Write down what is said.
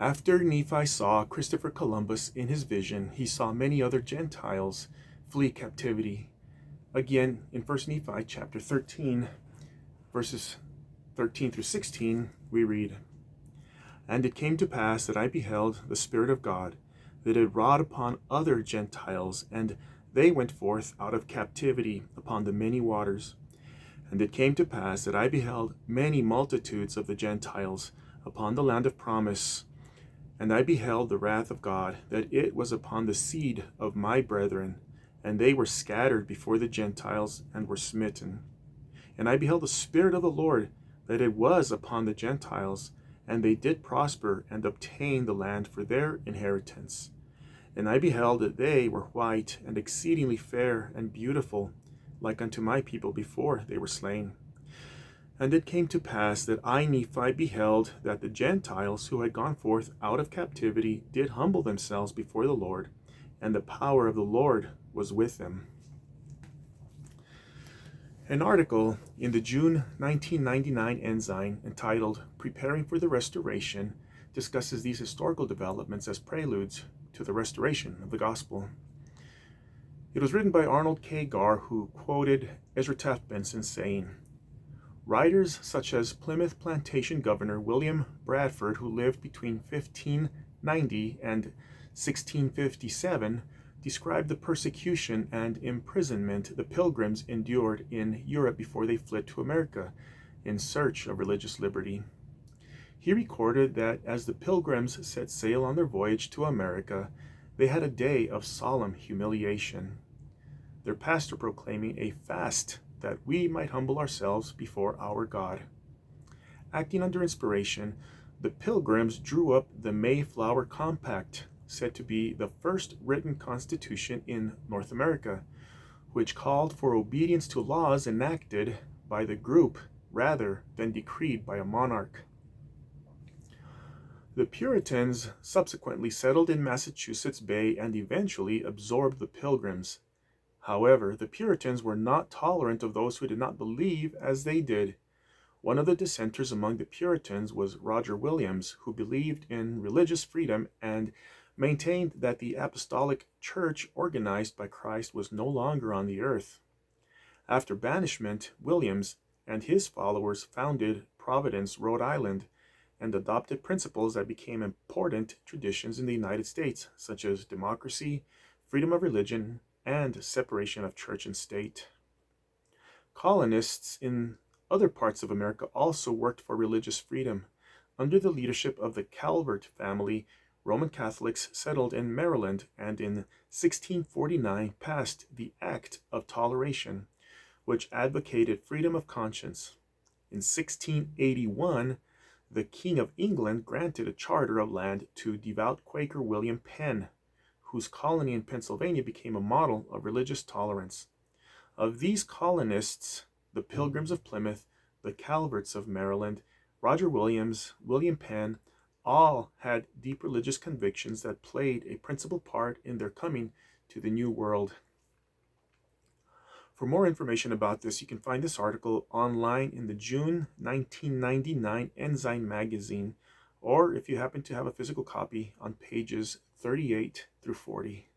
After Nephi saw Christopher Columbus in his vision, he saw many other Gentiles flee captivity. Again, in 1 Nephi chapter 13, verses 13 through 16, we read, "And it came to pass that I beheld the Spirit of God, that it wrought upon other Gentiles, and they went forth out of captivity upon the many waters. And it came to pass that I beheld many multitudes of the Gentiles upon the land of promise. And I beheld the wrath of God, that it was upon the seed of my brethren, and they were scattered before the Gentiles, and were smitten. And I beheld the Spirit of the Lord, that it was upon the Gentiles, and they did prosper, and obtain the land for their inheritance. And I beheld that they were white, and exceedingly fair and beautiful, like unto my people before they were slain. And it came to pass that I, Nephi, beheld that the Gentiles who had gone forth out of captivity did humble themselves before the Lord, and the power of the Lord was with them." An article in the June 1999 Ensign entitled "Preparing for the Restoration" discusses these historical developments as preludes to the restoration of the gospel. It was written by Arnold K. Garr, who quoted Ezra Taft Benson saying, "Writers such as Plymouth Plantation Governor William Bradford, who lived between 1590 and 1657, described the persecution and imprisonment the Pilgrims endured in Europe before they fled to America in search of religious liberty. He recorded that as the Pilgrims set sail on their voyage to America, they had a day of solemn humiliation, their pastor proclaiming a fast that we might humble ourselves before our God. Acting under inspiration, the Pilgrims drew up the Mayflower Compact, said to be the first written constitution in North America, which called for obedience to laws enacted by the group rather than decreed by a monarch. The Puritans subsequently settled in Massachusetts Bay and eventually absorbed the Pilgrims. However, the Puritans were not tolerant of those who did not believe as they did. One of the dissenters among the Puritans was Roger Williams, who believed in religious freedom and maintained that the apostolic church organized by Christ was no longer on the earth. After banishment, Williams and his followers founded Providence, Rhode Island, and adopted principles that became important traditions in the United States, such as democracy, freedom of religion, and separation of church and state. Colonists in other parts of America also worked for religious freedom. Under the leadership of the Calvert family, Roman Catholics settled in Maryland and in 1649 passed the Act of Toleration, which advocated freedom of conscience. In 1681, the King of England granted a charter of land to devout Quaker William Penn, whose colony in Pennsylvania became a model of religious tolerance. Of these colonists, the Pilgrims of Plymouth, the Calverts of Maryland, Roger Williams, William Penn, all had deep religious convictions that played a principal part in their coming to the New World. For more information about this, you can find this article online in the June 1999 Ensign magazine, or if you happen to have a physical copy, on pages 38 through 40.